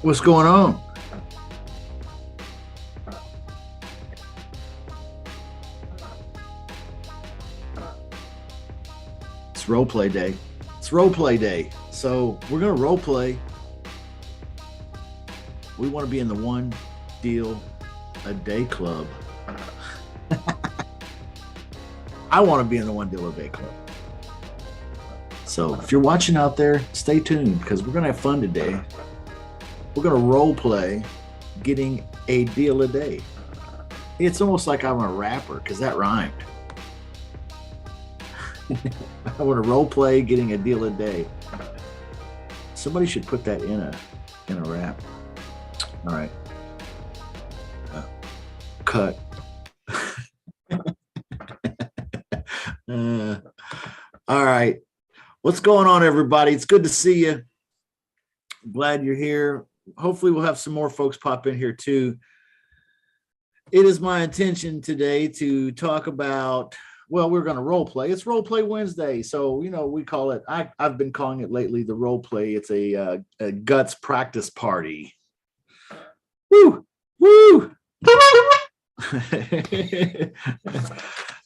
What's going on? It's role play day. It's role play day. So we're going to role play. We want to be in the one deal a day club. I want to be in the one deal a day club. So if you're watching out there, stay tuned because we're going to have fun today. We're going to role play getting a deal a day. It's almost like I'm a rapper because that rhymed. I want to role play getting a deal a day. Somebody should put that in a rap. All right. Cut. All right. What's going on, everybody? It's good to see you. Glad you're here. Hopefully we'll have some more folks pop in here too. It is my intention today to talk about, well, we're going to role play. It's Role Play Wednesday. So, we call it, I've been calling it lately the role play. It's a guts practice party. Woo! Woo!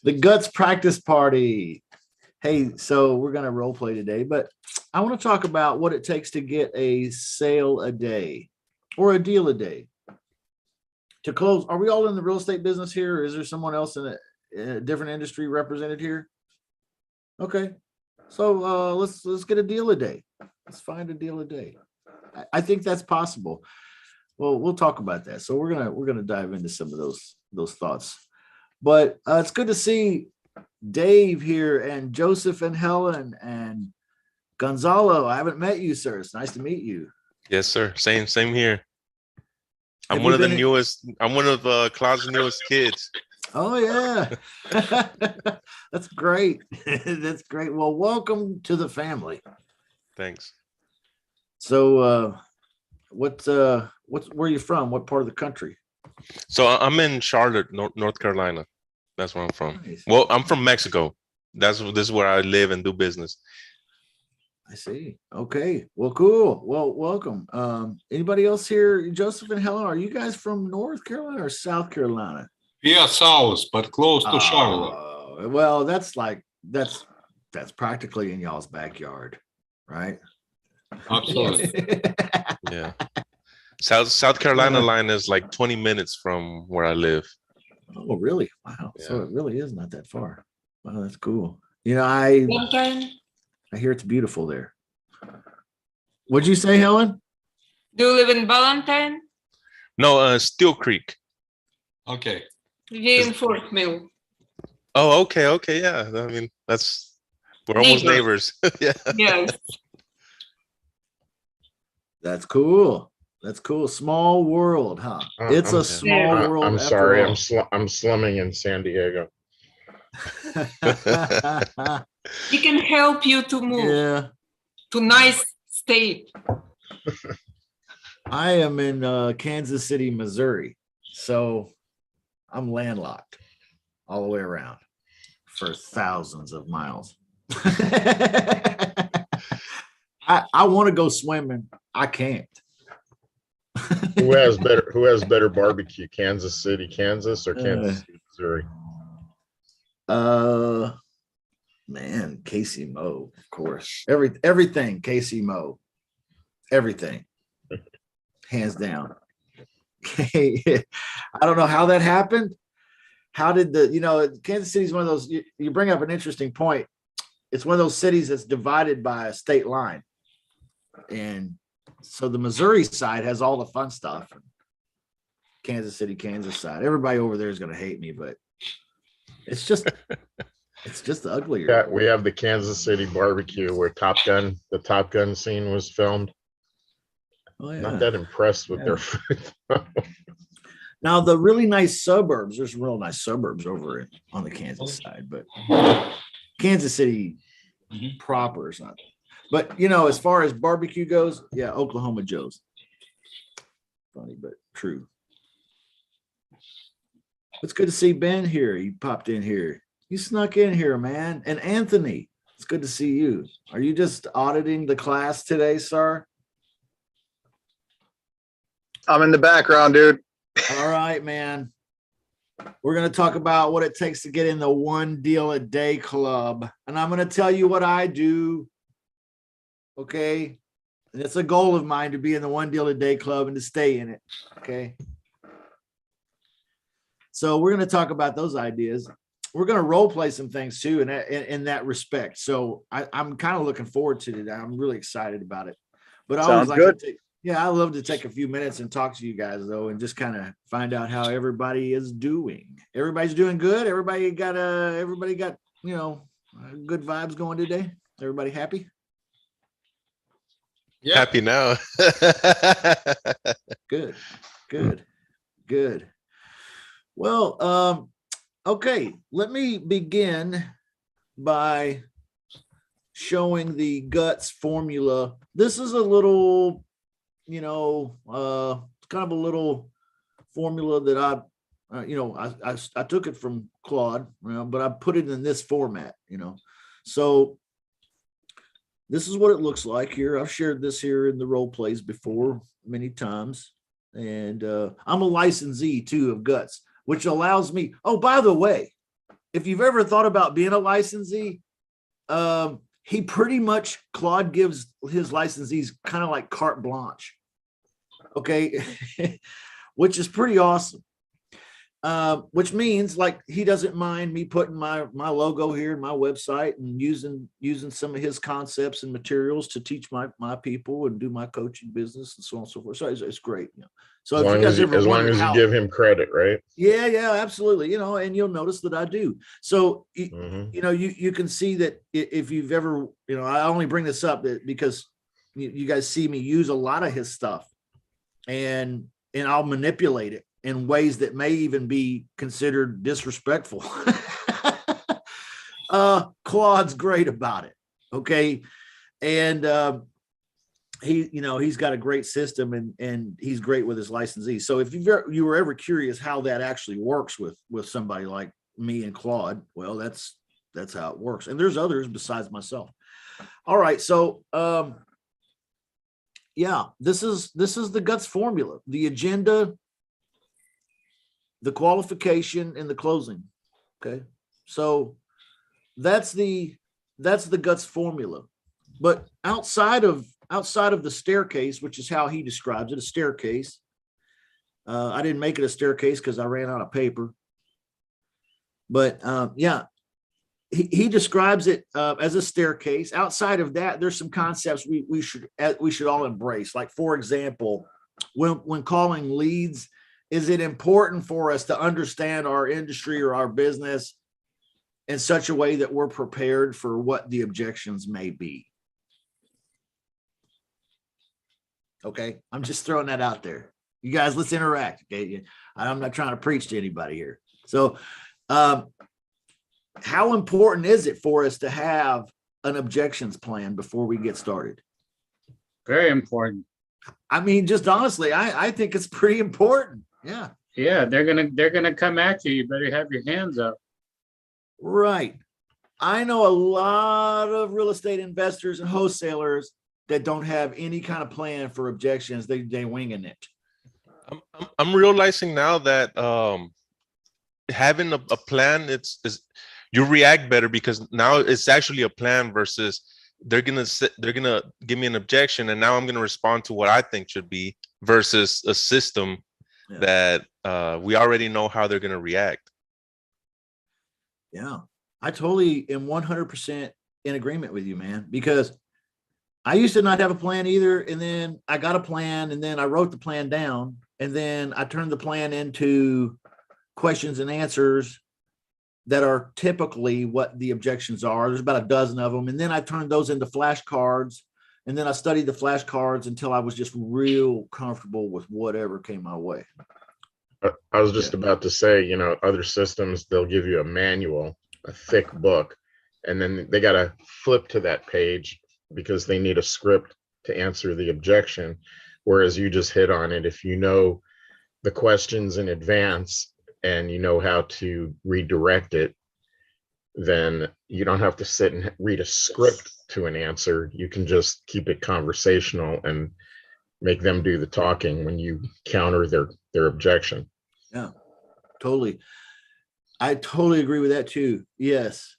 The guts practice party. Hey, so we're going to role play today, but I want to talk about what it takes to get a sale a day or a deal a day to close. Are we all in the real estate business here? Or is there someone else in a different industry represented here? Okay. So let's get a deal a day. Let's find a deal a day. I think that's possible. Well, we'll talk about that. So we're gonna dive into some of those thoughts. But it's good to see Dave here and Joseph and Helen and Gonzalo. I haven't met you, sir. It's nice to meet you. Yes, sir. Same here. I'm one of the newest. I'm one of Cloud's newest kids. Oh yeah, that's great. That's great. Well, welcome to the family. Thanks. So, where are you from? What part of the country? So I'm in Charlotte, North Carolina. That's where I'm from. Nice. Well, I'm from Mexico. This is where I live and do business. I see. Okay. Well, cool. Well, welcome. Anybody else here? Joseph and Helen, are you guys from North Carolina or South Carolina? Yeah, south, but close to Charlotte. Well, that's practically in y'all's backyard, right? Absolutely. Yeah. South Carolina line is like 20 minutes from where I live. Oh, really? Wow. Yeah. So it really is not that far. Wow, that's cool. I hear it's beautiful there. What'd you say, Helen? Do you live in Valentine? No, Steel Creek. Okay. We in Fort Mill. Oh, okay, yeah. I mean, we're almost neighbors. Yeah. Yes. That's cool. That's cool. Small world, huh? It's a small world. I'm sorry. I'm slumming in San Diego. He can help you to move to nice state. I am in Kansas City, Missouri. So I'm landlocked all the way around for thousands of miles. I want to go swimming. I can't. Who has better barbecue? Kansas City, Kansas, or Kansas City, Missouri? Man, Casey Moe, of course. Everything Casey Moe. Everything. Hands down. I don't know how that happened. How did Kansas City is one of those, you bring up an interesting point. It's one of those cities that's divided by a state line. And so the Missouri side has all the fun stuff. Kansas City, Kansas side. Everybody over there is going to hate me, but it's just uglier. Yeah, we have the Kansas City barbecue where the Top Gun scene was filmed. Oh, yeah. Not that impressed with their food. Now, the really nice suburbs, there's real nice suburbs over on the Kansas side, but Kansas City proper is not. But, as far as barbecue goes, yeah, Oklahoma Joe's. Funny, but true. It's good to see Ben here. He popped in here. You snuck in here, man. And Anthony, it's good to see you. Are you just auditing the class today, sir? I'm in the background, dude. All right, man. We're going to talk about what it takes to get in the one deal a day club. And I'm going to tell you what I do. Okay. And it's a goal of mine to be in the one deal a day club and to stay in it. Okay. So we're going to talk about those ideas. We're going to role play some things too in that respect. So I'm kind of looking forward to it. I'm really excited about it. But I always like to take, I love to take a few minutes and talk to you guys though, and just kind of find out how everybody is doing. Everybody's doing good. Everybody got good vibes going today. Everybody happy? Yeah. Happy now. Good. Well, okay, let me begin by showing the guts formula. This is a little, kind of a little formula that I took it from Claude, but I put it in this format, So this is what it looks like here. I've shared this here in the role plays before many times. And I'm a licensee too of guts, which allows me. Oh, by the way, if you've ever thought about being a licensee, he pretty much, Claude gives his licensees kind of like carte blanche. Okay. Which is pretty awesome. Which means like he doesn't mind me putting my logo here in my website and using some of his concepts and materials to teach my people and do my coaching business and so on and so forth. So it's great. So if you guys ever as long as you give him credit, right? Yeah, absolutely. And you'll notice that I do. So you can see that if you've ever, I only bring this up because you guys see me use a lot of his stuff, and I'll manipulate it in ways that may even be considered disrespectful. Claude's great about it. Okay. And he's got a great system and he's great with his licensees. So if you were ever curious how that actually works with somebody like me and Claude, well, that's how it works. And there's others besides myself. All right. So, this is the guts formula, the agenda, the qualification, and the closing. Okay. So that's the guts formula. But outside of the staircase, which is how he describes it, a staircase. I didn't make it a staircase because I ran out of paper. But he describes it as a staircase. Outside of that, there's some concepts we should all embrace. Like, for example, when calling leads, is it important for us to understand our industry or our business in such a way that we're prepared for what the objections may be? Okay, I'm just throwing that out there. You guys, let's interact. Okay, I'm not trying to preach to anybody here. So, how important is it for us to have an objections plan before we get started? Very important. I mean, just honestly, I think it's pretty important. Yeah. Yeah, they're gonna come at you. You better have your hands up. Right. I know a lot of real estate investors and wholesalers that don't have any kind of plan for objections. They winging it. I'm realizing now that having a plan, it's you react better because now it's actually a plan versus they're gonna give me an objection and now I'm gonna respond to what I think should be versus a system that we already know how they're gonna react. Yeah, I totally am 100% in agreement with you, man, because I used to not have a plan either. And then I got a plan and then I wrote the plan down and then I turned the plan into questions and answers that are typically what the objections are. There's about a dozen of them. And then I turned those into flashcards. And then I studied the flashcards until I was just real comfortable with whatever came my way. I was just about to say, other systems, they'll give you a manual, a thick book, and then they got to flip to that page because they need a script to answer the objection. Whereas you just hit on it. If you know the questions in advance and you know how to redirect it, then you don't have to sit and read a script to an answer. You can just keep it conversational and make them do the talking when you counter their objection. Yeah, totally. I totally agree with that too. Yes.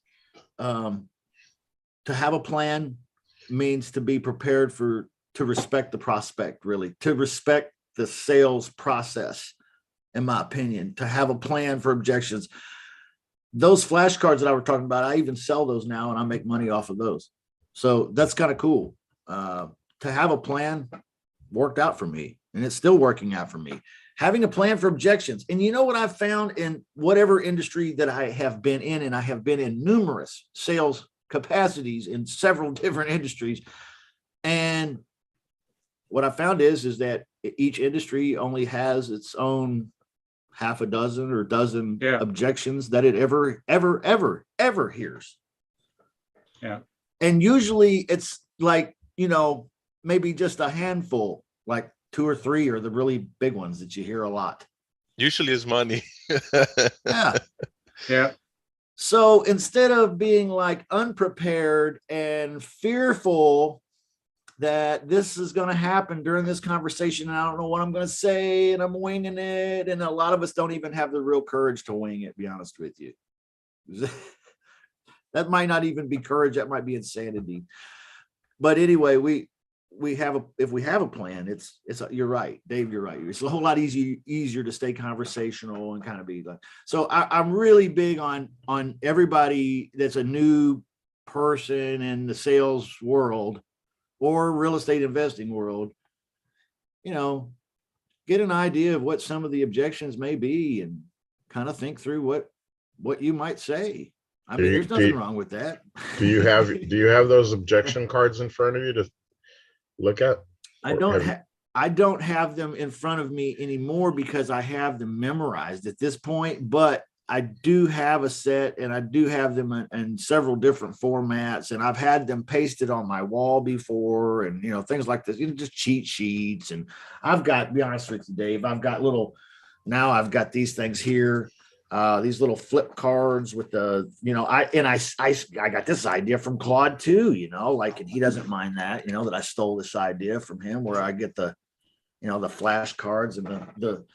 To have a plan means to be prepared to respect the prospect, really, to respect the sales process, in my opinion, to have a plan for objections. Those flashcards that I was talking about, I even sell those now and I make money off of those. So that's kind of cool. To have a plan worked out for me, and it's still working out for me. Having a plan for objections. And you know what I've found in whatever industry that I have been in, and I have been in numerous sales capacities in several different industries. And what I found is that each industry only has its own half a dozen or dozen objections that it ever hears. Yeah. And usually it's like, maybe just a handful, like 2 or 3 are the really big ones that you hear a lot. Usually it's money. Yeah. Yeah. So instead of being like unprepared and fearful that this is going to happen during this conversation, and I don't know what I'm going to say, and I'm winging it, and a lot of us don't even have the real courage to wing it, to be honest with you. That might not even be courage, that might be insanity. But anyway, if we have a plan, it's you're right, Dave, you're right. It's a whole lot easier to stay conversational and kind of be like, so I'm really big on everybody that's a new person in the sales world or real estate investing world, get an idea of what some of the objections may be and kind of think through what you might say. I mean, there's nothing wrong with that. Do you have those objection cards in front of you to look at? I don't have them in front of me anymore because I have them memorized at this point, but I do have a set, and I do have them in several different formats, and I've had them pasted on my wall before, and things like this, just cheat sheets. And I've got, to be honest with you, Dave, I've got these things here, these little flip cards with the, I got this idea from Claude too, and he doesn't mind that, that I stole this idea from him, where I get the, the flash cards and the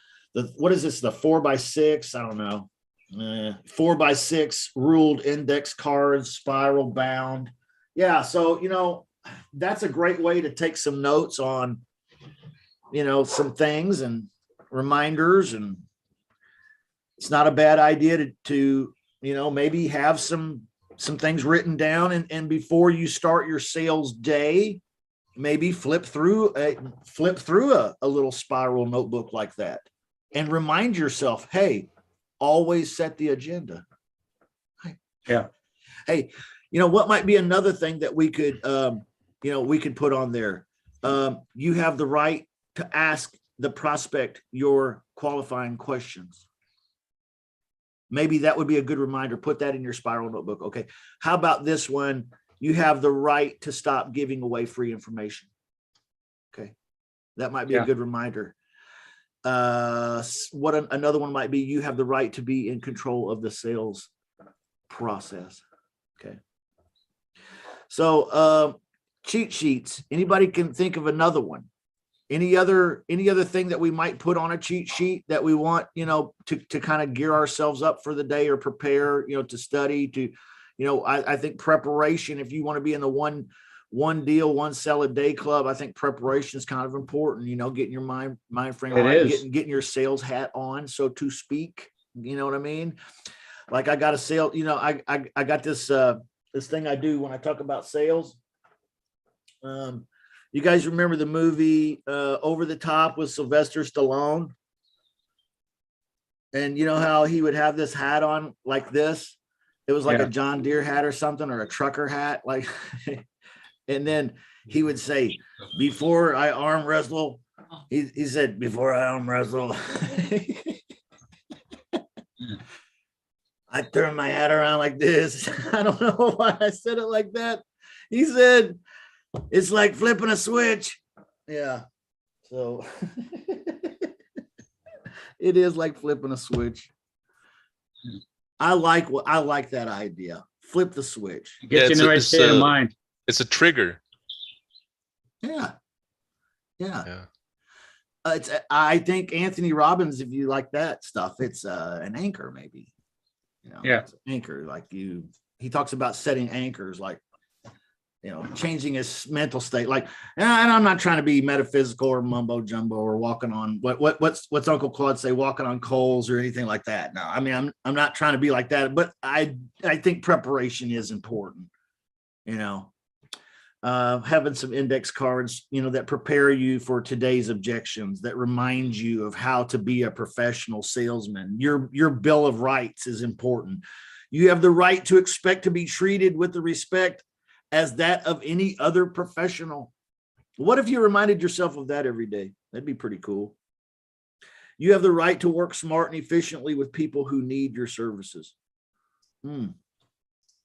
what is this, the 4x6? I don't know. 4x6 ruled index cards, spiral bound. Yeah. So, that's a great way to take some notes on, some things and reminders. And it's not a bad idea to maybe have some things written down, and before you start your sales day, maybe flip through a little spiral notebook like that and remind yourself, hey, always set the agenda. Yeah. Hey, what might be another thing that we could, we could put on there? You have the right to ask the prospect your qualifying questions. Maybe that would be a good reminder. Put that in your spiral notebook. Okay. How about this one? You have the right to stop giving away free information. Okay. That might be a good reminder. Another one might be, you have the right to be in control of the sales process. Okay. So cheat sheets. Anybody can think of another one? Any other thing that we might put on a cheat sheet that we want, to kind of gear ourselves up for the day, or prepare, to study, to, I think preparation, if you want to be in the one deal, one sell a day club, I think preparation is kind of important, getting your mind frame right, getting your sales hat on, so to speak. You know what I mean? Like I got a sale, I got this thing I do when I talk about sales. You guys remember the movie Over the Top with Sylvester Stallone? And you know how he would have this hat on like this? It was like a John Deere hat or something, or a trucker hat, like. And then he would say, before I arm wrestle, he said, before I arm wrestle, I turn my hat around like this. I don't know why I said it like that. He said, it's like flipping a switch. Yeah. So it is like flipping a switch. I like that idea. Flip the switch. Get you in the right state of mind. It's a trigger. Yeah. I think Anthony Robbins, if you like that stuff, it's an anchor, maybe. Yeah. It's an anchor. Like he talks about setting anchors, like, changing his mental state. Like, and I'm not trying to be metaphysical or mumbo jumbo or walking on what's Uncle Claude say, walking on coals or anything like that. No, I mean, I'm not trying to be like that, but I think preparation is important. Having some index cards, that prepare you for today's objections, that remind you of how to be a professional salesman. Your bill of rights is important. You have the right to expect to be treated with the respect as that of any other professional. What if you reminded yourself of that every day? That'd be pretty cool. You have the right to work smart and efficiently with people who need your services.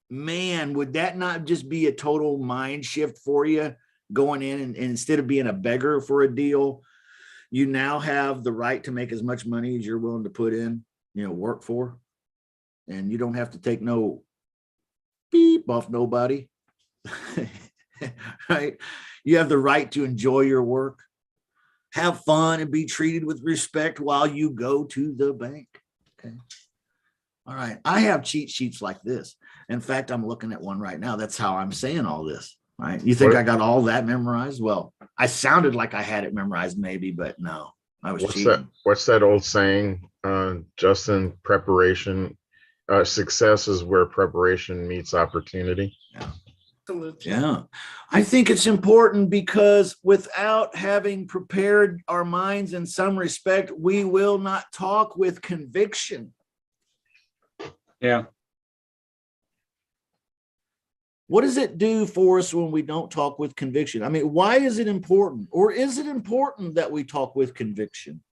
Man, would that not just be a total mind shift for you going in and instead of being a beggar for a deal, you now have the right to make as much money as you're willing to put in, work for, and you don't have to take no beep off nobody. Right? You have the right to enjoy your work, have fun, and be treated with respect while you go to the bank. Okay. All right. I have cheat sheets like this. In fact, I'm looking at one right now. That's how I'm saying all this. Right. You think I got all that memorized? Well, I sounded like I had it memorized maybe, but no, I was cheating. What's that old saying, Justin? Preparation, success is where preparation meets opportunity. Yeah. Yeah, I think it's important because without having prepared our minds in some respect, we will not talk with conviction. Yeah. What does it do for us when we don't talk with conviction? I mean, why is it important? Or is it important that we talk with conviction?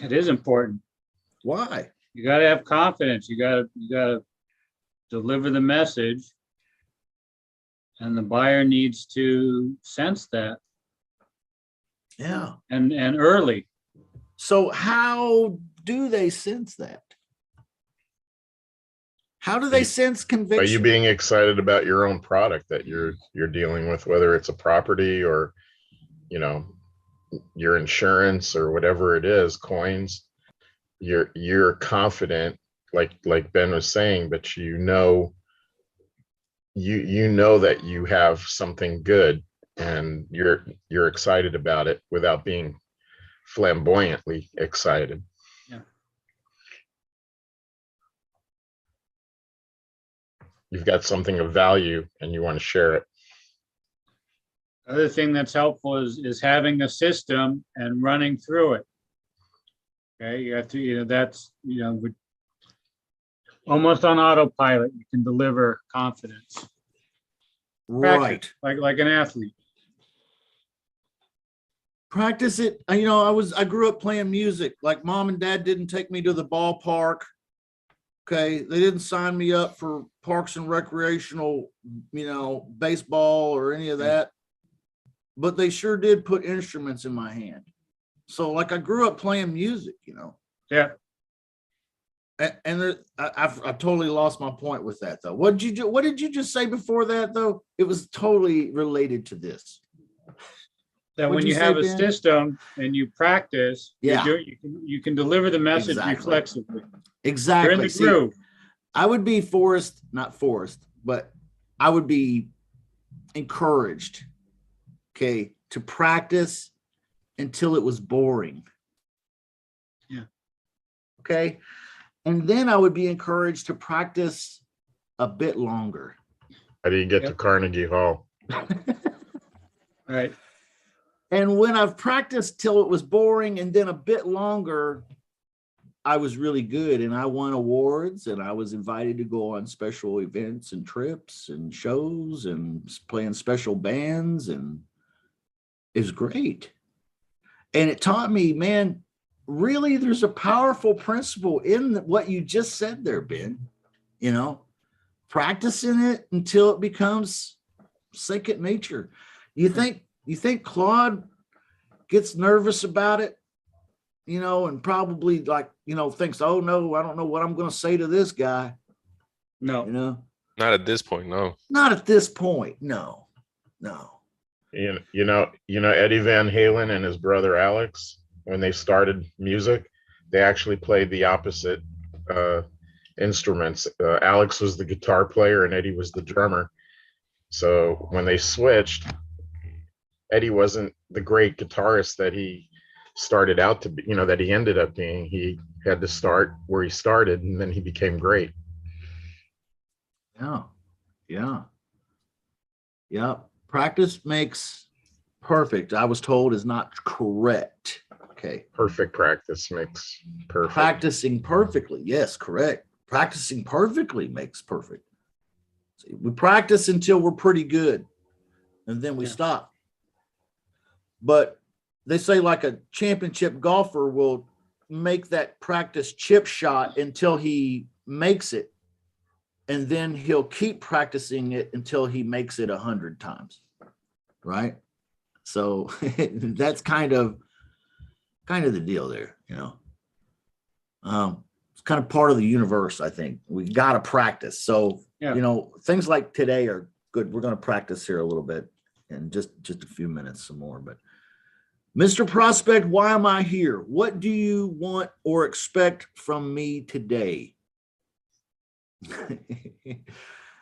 It is important. Why? You got to have confidence. You got to deliver the message. And the buyer needs to sense that. Yeah. And early. So how do they sense that? How do they sense conviction? By you being excited about your own product that you're dealing with, whether it's a property or, your insurance or whatever it is, coins, you're confident, like Ben was saying, but you know that you have something good and you're excited about it without being flamboyantly excited. Yeah. You've got something of value and you want to share it. Other thing that's helpful is having a system and running through it. Okay, you have to, that's, almost on autopilot, you can deliver confidence. Right. Practice, like an athlete. Practice it. I grew up playing music. Like mom and dad didn't take me to the ballpark. Okay. They didn't sign me up for parks and recreational, baseball or any of that. But they sure did put instruments in my hand. So like I grew up playing music, Yeah. And I've totally lost my point with that though. What did you just say before that though? It was totally related to this. That when you have a system and you practice, yeah, you can deliver the message reflexively. Exactly. You're in the groove. I would be not forced, but I would be encouraged, okay, to practice until it was boring. Yeah. Okay. And then I would be encouraged to practice a bit longer. How do you get to Carnegie Hall? Right. And when I've practiced till it was boring and then a bit longer, I was really good and I won awards and I was invited to go on special events and trips and shows and playing special bands, and it was great. And it taught me, man, really, there's a powerful principle in what you just said there, Ben. Practicing it until it becomes second nature. You think Claude gets nervous about it, and probably thinks, oh no, I don't know what I'm going to say to this guy. No. Not at this point, no. Not at this point, no. Eddie Van Halen and his brother Alex, when they started music, they actually played the opposite instruments. Alex was the guitar player and Eddie was the drummer. So when they switched, Eddie wasn't the great guitarist that he started out to be, that he ended up being. He had to start where he started, and then he became great. Yeah. Practice makes perfect, I was told, is not correct. Okay. Perfect practice makes perfect. Practicing perfectly. Yes, correct. Practicing perfectly makes perfect. See, we practice until we're pretty good, and then we stop. But they say like a championship golfer will make that practice chip shot until he makes it. And then he'll keep practicing it until he makes it 100 times. Right. So that's kind of the deal there, it's kind of part of the universe. I think we got to practice. So, things like today are good. We're going to practice here a little bit in just a few minutes, some more, but Mr. Prospect, why am I here? What do you want or expect from me today?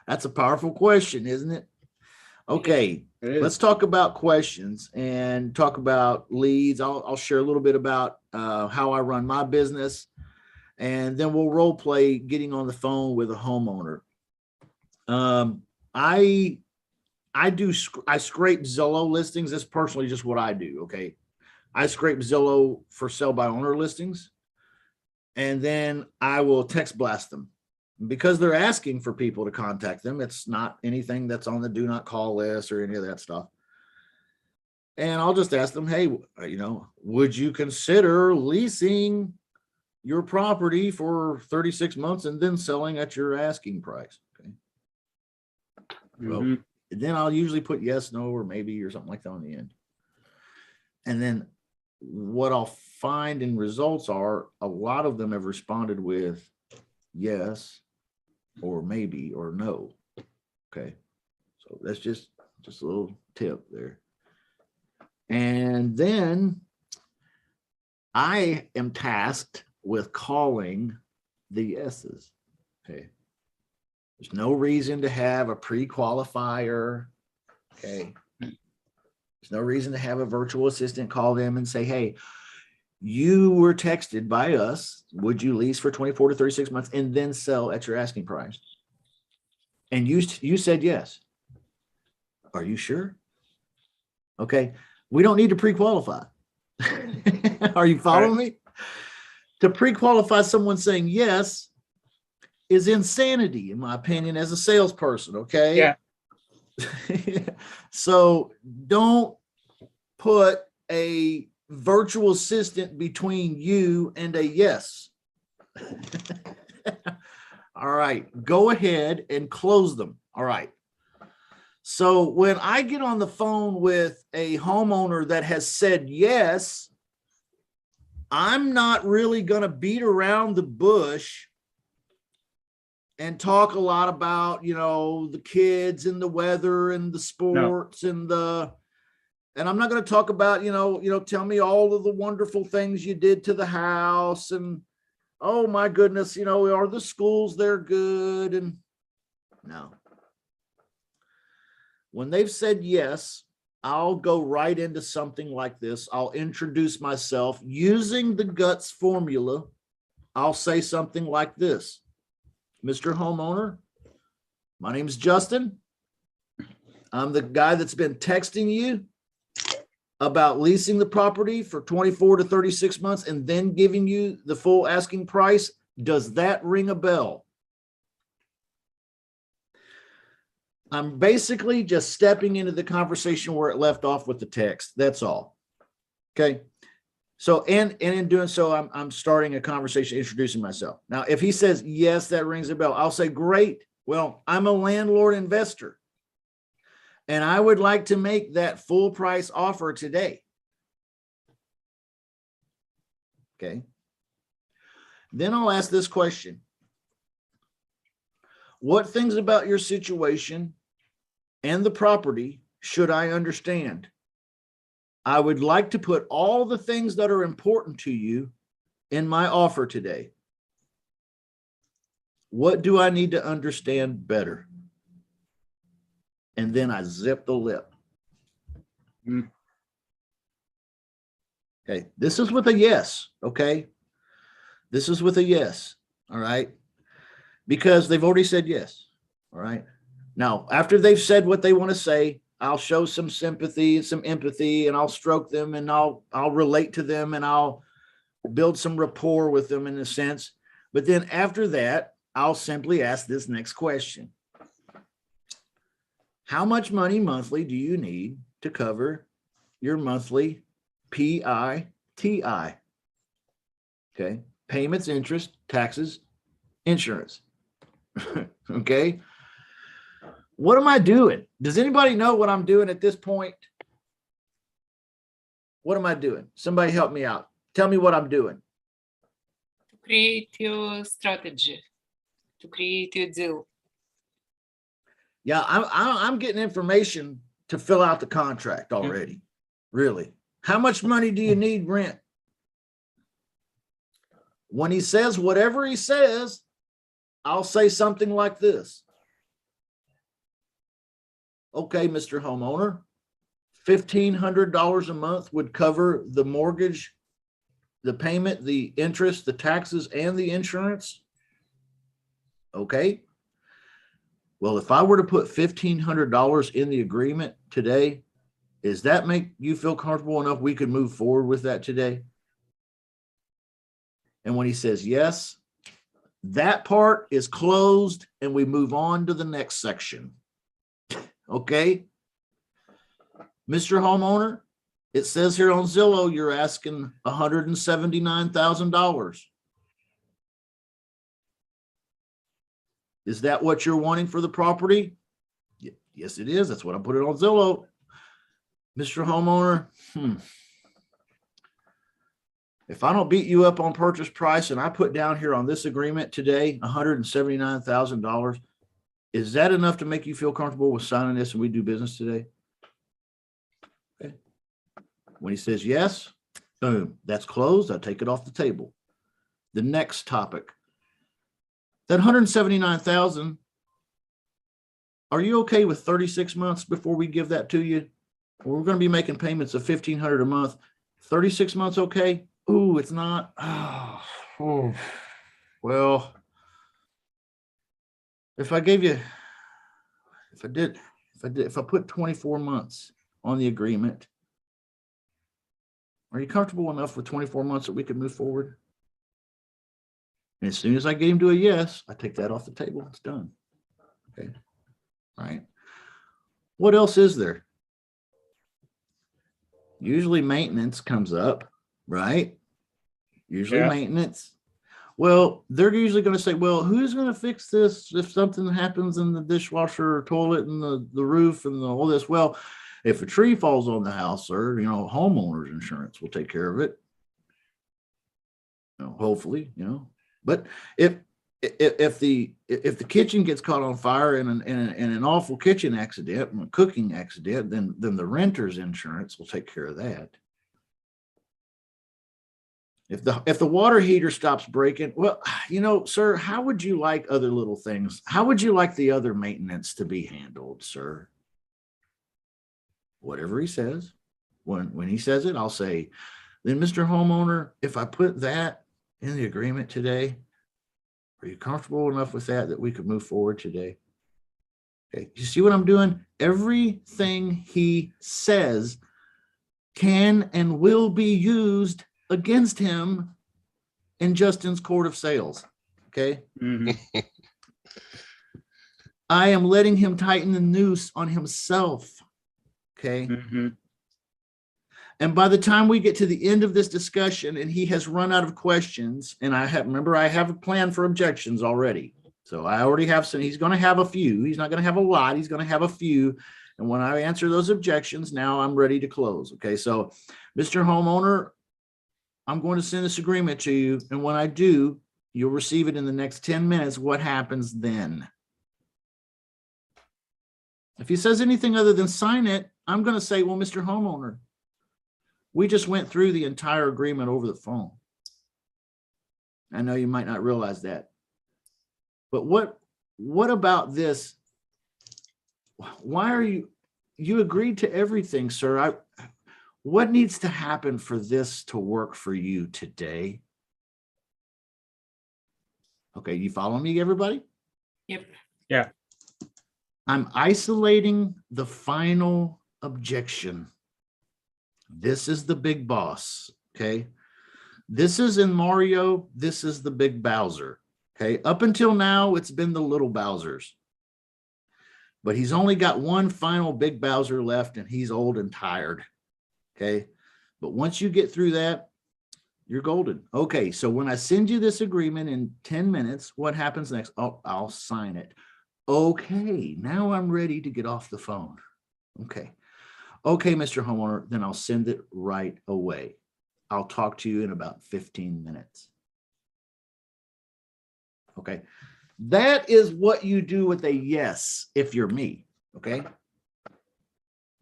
That's a powerful question, isn't it? Okay, let's talk about questions and talk about leads. I'll share a little bit about how I run my business, and then we'll role play getting on the phone with a homeowner. I scrape Zillow listings. That's personally just what I do. Okay, I scrape Zillow for sell by owner listings, and then I will text blast them. Because they're asking for people to contact them. It's not anything that's on the do not call list or any of that stuff. And I'll just ask them, hey, would you consider leasing your property for 36 months and then selling at your asking price? Okay. Well, then I'll usually put yes, no, or maybe or something like that on the end. And then what I'll find in results are a lot of them have responded with yes, or maybe, or no. Okay. So that's just a little tip there. And then I am tasked with calling the yeses. Okay. There's no reason to have a pre-qualifier. Okay. There's no reason to have a virtual assistant call them and say, hey, you were texted by us. Would you lease for 24 to 36 months and then sell at your asking price? And you said yes. Are you sure? Okay. We don't need to pre-qualify. Are you following me? To pre-qualify someone saying yes is insanity, in my opinion, as a salesperson. Okay. Yeah. So don't put a virtual assistant between you and a yes. All right, go ahead and close them. All right. So when I get on the phone with a homeowner that has said yes, I'm not really going to beat around the bush and talk a lot about, the kids and the weather and the sports and I'm not going to talk about, tell me all of the wonderful things you did to the house and, oh my goodness, are the schools there good? And no. When they've said yes, I'll go right into something like this. I'll introduce myself using the GUTS formula. I'll say something like this. Mr. Homeowner, my name is Justin. I'm the guy that's been texting you about leasing the property for 24 to 36 months and then giving you the full asking price. Does that ring a bell? I'm basically just stepping into the conversation where it left off with the text. That's all. Okay. So, and in doing so, I'm starting a conversation, introducing myself. Now, if he says, yes, that rings a bell, I'll say, great. Well, I'm a landlord investor, and I would like to make that full price offer today. Okay. Then I'll ask this question. What things about your situation and the property should I understand? I would like to put all the things that are important to you in my offer today. What do I need to understand better? And then I zip the lip. Okay, this is with a yes, okay? This is with a yes, all right? Because they've already said yes, all right? Now, after they've said what they want to say, I'll show some sympathy, some empathy, and I'll stroke them, and I'll relate to them, and I'll build some rapport with them in a sense. But then after that, I'll simply ask this next question. How much money monthly do you need to cover your monthly PITI? Okay, payments, interest, taxes, insurance. Okay. What am I doing? Does anybody know what I'm doing at this point? What am I doing? Somebody help me out. Tell me what I'm doing. To create your strategy, to create your deal. Yeah, I'm getting information to fill out the contract already. Really. How much money do you need rent? When he says whatever he says, I'll say something like this. Okay, Mr. Homeowner, $1,500 a month would cover the mortgage, the payment, the interest, the taxes, and the insurance. Okay. Well, if I were to put $1,500 in the agreement today, does that make you feel comfortable enough we could move forward with that today? And when he says yes, that part is closed and we move on to the next section. Okay. Mr. Homeowner, it says here on Zillow, you're asking $179,000. Is that what you're wanting for the property? Yes, it is. That's what I put it on Zillow. Mr. Homeowner, if I don't beat you up on purchase price and I put down here on this agreement today, $179,000, is that enough to make you feel comfortable with signing this and we do business today? Okay. When he says yes, boom, that's closed. I take it off the table. The next topic. That $179,000, are you okay with 36 months before we give that to you? We're going to be making payments of $1,500 a month. 36 months, okay? Ooh, it's not. Oh, well, if I put 24 months on the agreement, are you comfortable enough with 24 months that we could move forward? And as soon as I get him to a yes, I take that off the table. It's done. Okay. All right. What else is there? Usually maintenance comes up, right? Usually maintenance. Well, they're usually going to say, well, who's going to fix this if something happens in the dishwasher or toilet and the roof and all this? Well, if a tree falls on the house, sir, homeowner's insurance will take care of it. Hopefully, but if the kitchen gets caught on fire in an awful kitchen accident, a cooking accident, then the renter's insurance will take care of that. If the water heater stops breaking, well, sir, how would you like other little things? How would you like the other maintenance to be handled, sir? Whatever he says. When he says it, I'll say, then Mr. Homeowner, if I put that in the agreement today, are you comfortable enough with that we could move forward today? Okay, you see what I'm doing? Everything he says can and will be used against him in Justin's court of sales. Okay. Mm-hmm. I am letting him tighten the noose on himself. Okay. Mm-hmm. And by the time we get to the end of this discussion and he has run out of questions, and I have a plan for objections already. So I already have some, he's going to have a few. He's not going to have a lot. He's going to have a few. And when I answer those objections, now I'm ready to close. Okay. So Mr. Homeowner, I'm going to send this agreement to you. And when I do, you'll receive it in the next 10 minutes. What happens then? If he says anything other than sign it, I'm going to say, well, Mr. Homeowner, we just went through the entire agreement over the phone. I know you might not realize that, but what about this? Why are you agreed to everything, sir? What needs to happen for this to work for you today? Okay, you follow me, everybody? Yep. Yeah. I'm isolating the final objection. This is the big boss, okay? This is in Mario, this is the big Bowser, okay? Up until now, it's been the little Bowsers. But he's only got one final big Bowser left, and he's old and tired, okay? But once you get through that, you're golden. Okay, so when I send you this agreement in 10 minutes, what happens next? Oh, I'll sign it. Okay, now I'm ready to get off the phone. Okay, Mr. Homeowner, then I'll send it right away. I'll talk to you in about 15 minutes. Okay, that is what you do with a yes if you're me, okay?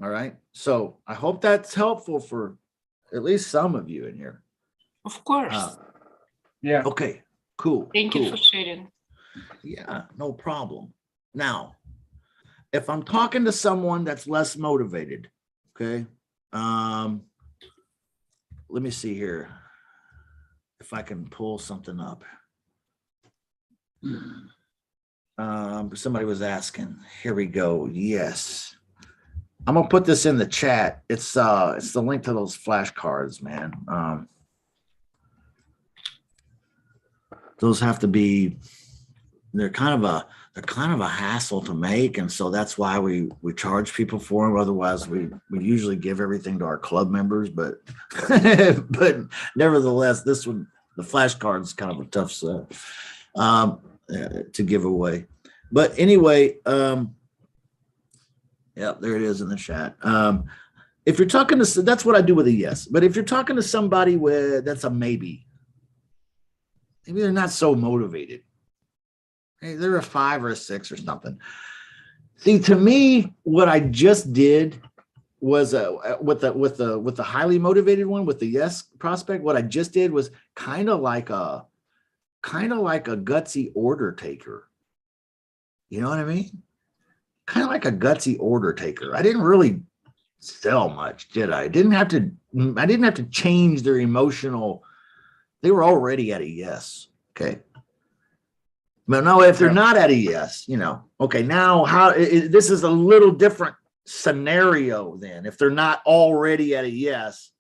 All right, so I hope that's helpful for at least some of you in here. Of course. Yeah. Okay, cool. Thank you for sharing. Yeah, no problem. Now, if I'm talking to someone that's less motivated, okay, let me see here if I can pull something up. Somebody was asking. Here we go. Yes, I'm gonna put this in the chat. It's the link to those flashcards, man. Those have to be. They're kind of a hassle to make, and so that's why we charge people for them. Otherwise, we usually give everything to our club members, but but nevertheless, this one, the flashcard is kind of a tough set to give away. But anyway, yeah, there it is in the chat. If you're talking to, that's what I do with a yes. But if you're talking to somebody that's a maybe they're not so motivated. Hey, they're a 5 or a 6 or something. See, to me, what I just did was with the highly motivated one, with the yes prospect. What I just did was kind of like a gutsy order taker. You know what I mean? Kind of like a gutsy order taker. I didn't really sell much, did I? I didn't have to change their emotional. They were already at a yes. Okay. But no, if they're not at a yes, okay, now this is a little different scenario then. If they're not already at a yes,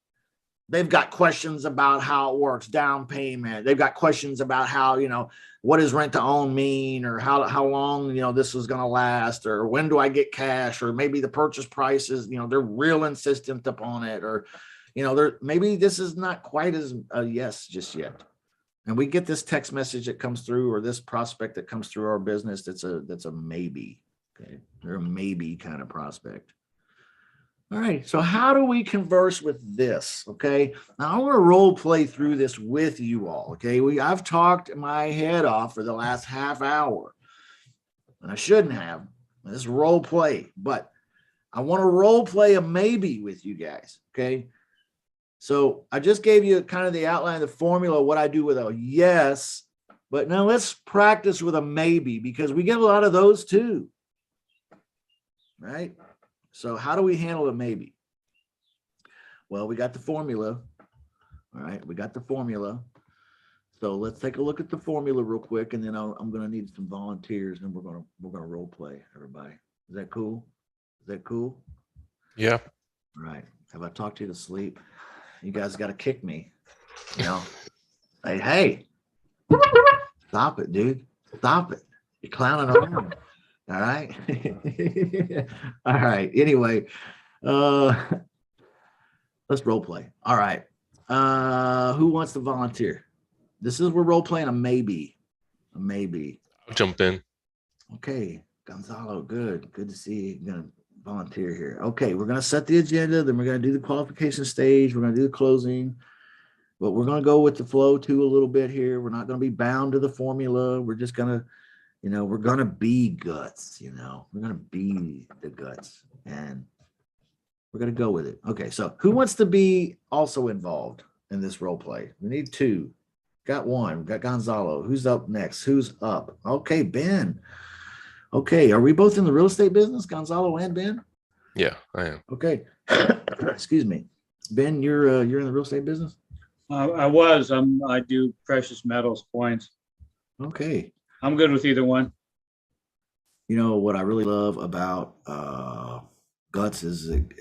they've got questions about how it works, down payment. They've got questions about how, what does rent to own mean, or how long, this is going to last, or when do I get cash, or maybe the purchase price is, they're real insistent upon it, or, maybe this is not quite as a yes just yet. And we get this text message that comes through, or this prospect that comes through our business that's a maybe. Okay, they're a maybe kind of prospect. All right, so how do we converse with this? Okay, now I want to role play through this with you all. Okay, I've talked my head off for the last half hour, and I shouldn't have. This is role play, but I want to role play a maybe with you guys. Okay. So I just gave you kind of the outline of the formula, what I do with a yes, but now let's practice with a maybe, because we get a lot of those too, right? So how do we handle a maybe? Well, we got the formula. All right, we got the formula. So let's take a look at the formula real quick, and then I'm going to need some volunteers, and we're going to role play, everybody. Is that cool? Is that cool? Yeah. All right. Have I talked you to sleep? You guys got to kick me, Hey, stop it, dude. Stop it. You're clowning around. All right. All right. Anyway, let's role play. All right. Who wants to volunteer? We're role playing a maybe. A maybe. I'll jump in. Okay. Gonzalo, good to see you. You're gonna volunteer here. Okay, we're gonna set the agenda, then we're gonna do the qualification stage, we're gonna do the closing, but we're gonna go with the flow too a little bit here. We're not gonna be bound to the formula. We're just gonna, we're gonna be guts, we're gonna be the guts. And We're gonna go with it. Okay, so who wants to be also involved in this role play? We need two. Got one. We got Gonzalo. Who's up next? Who's up? Okay, Ben. Okay, are we both in the real estate business, Gonzalo and Ben? Yeah, I am. Okay. Excuse me. Ben, you're in the real estate business? I do precious metals, coins. Okay. I'm good with either one. You know what I really love about guts is it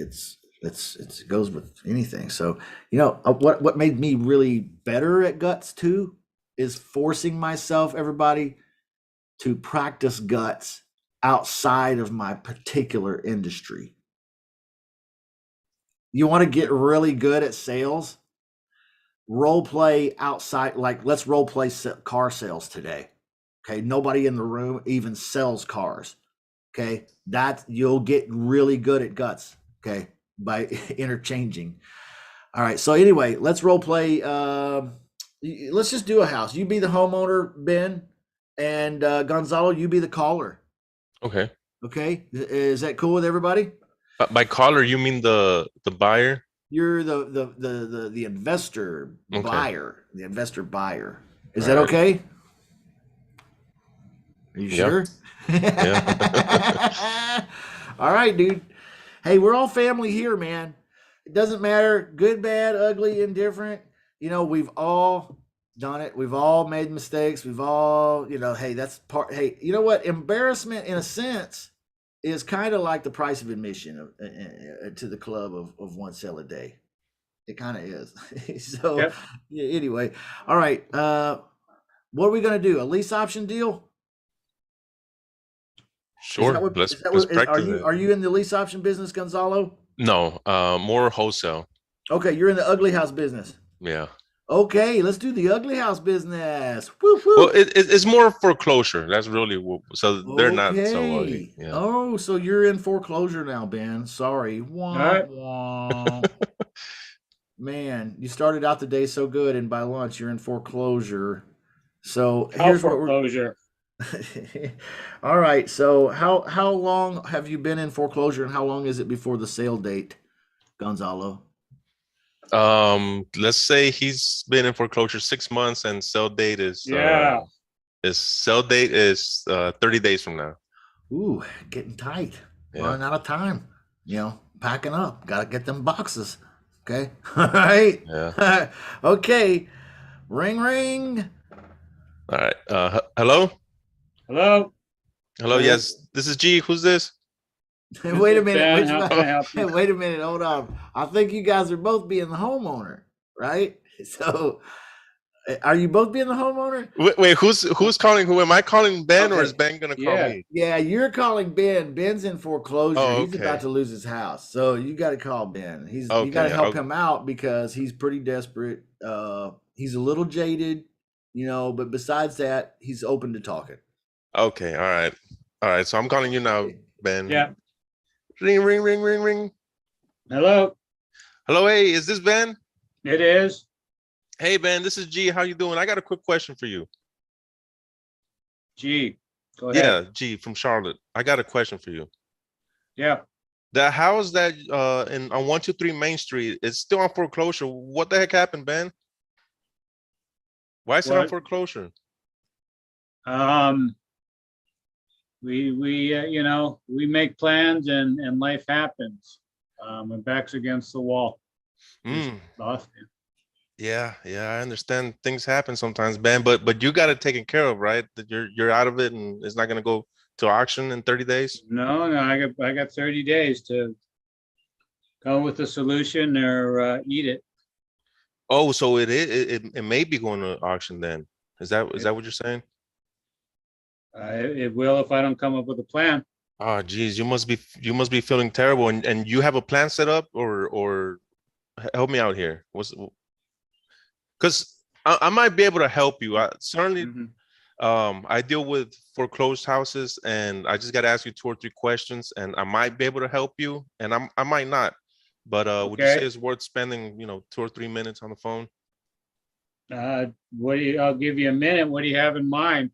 goes with anything. So, you know, what made me really better at guts too is forcing myself, everybody, to practice guts outside of my particular industry. You want to get really good at sales? Role play outside, like let's role play car sales today. Okay, nobody in the room even sells cars. Okay, that you'll get really good at guts. Okay, by interchanging. All right. So anyway, let's role play. Let's just do a house. You be the homeowner, Ben, and Gonzalo, you be the caller. Okay. Okay. Is that cool with everybody? By caller, you mean the buyer? You're the investor buyer. The investor buyer. Is All that right. okay? Are you Yep. sure? Yeah. All right, dude. Hey, we're all family here, man. It doesn't matter, good, bad, ugly, indifferent. You know, we've all done it. We've all made mistakes. We've all, you know, hey, that's part. Hey, you know what? Embarrassment, in a sense, is kind of like the price of admission to the club of one sale a day. It kind of is. So, Yep. yeah, anyway, all right. What are we gonna do? A lease option deal? Sure. Let's practice it. Are you in the lease option business, Gonzalo? No, more wholesale. Okay, you're in the ugly house business. Yeah. Okay, let's do the ugly house business. Woo, woo. Well, it's more foreclosure. That's really so they're not so Okay. ugly. Yeah. Oh, so you're in foreclosure now, Ben. Sorry. Wah, right. wah. Man, you started out the day so good, and by lunch you're in foreclosure. So here's what we're. Foreclosure. All right. So how long have you been in foreclosure, and how long is it before the sale date, Gonzalo? Let's say he's been in foreclosure 6 months, and sell date is 30 days from now. Ooh, getting tight. Yeah. Running out of time. You know, packing up. Got to get them boxes. Okay. All right. Yeah. Okay. Ring, ring. All right. Hello. Hello. Hello. Yes, this is G. Who's this? Wait a minute. Ben, how can I help you? Wait a minute. Hold on. I think you guys are both being the homeowner, right? So, are you both being the homeowner? Wait. Who's calling? Who am I calling? Ben, or Okay. is Ben gonna call me? Yeah, you're calling Ben. Ben's in foreclosure. Oh, He's okay. about to lose his house. So you got to call Ben. You Okay, got to help him out because he's pretty desperate. He's a little jaded, you know, but besides that, he's open to talking. Okay. All right. So I'm calling you now, Ben. Yeah. Ring, ring, ring, ring, ring. Hello. Hello. Hey, is this Ben? It is. Hey, Ben. This is G. How you doing? I got a quick question for you. G. Go ahead. Yeah, G from Charlotte. I got a question for you. Yeah. The house that on 123 Main Street is still on foreclosure. What the heck happened, Ben? Why is it on What? foreclosure? We you know, we make plans and life happens. My back's against the wall. Mm, Lost it. yeah, I understand things happen sometimes, Ben, but you got it taken care of, right? That you're out of it and it's not gonna go to auction in 30 days. No, I got 30 days to come with a solution or eat it. Oh, so it may be going to auction then. Is that what you're saying? It will if I don't come up with a plan. Oh, geez, you must be feeling terrible, and you have a plan set up, or help me out here. Because I might be able to help you. Certainly, Mhm. I deal with foreclosed houses, and I just got to ask you 2 or 3 questions, and I might be able to help you, and I might not. But would you Okay. say it's worth spending 2 or 3 minutes on the phone? I'll give you a minute. What do you have in mind?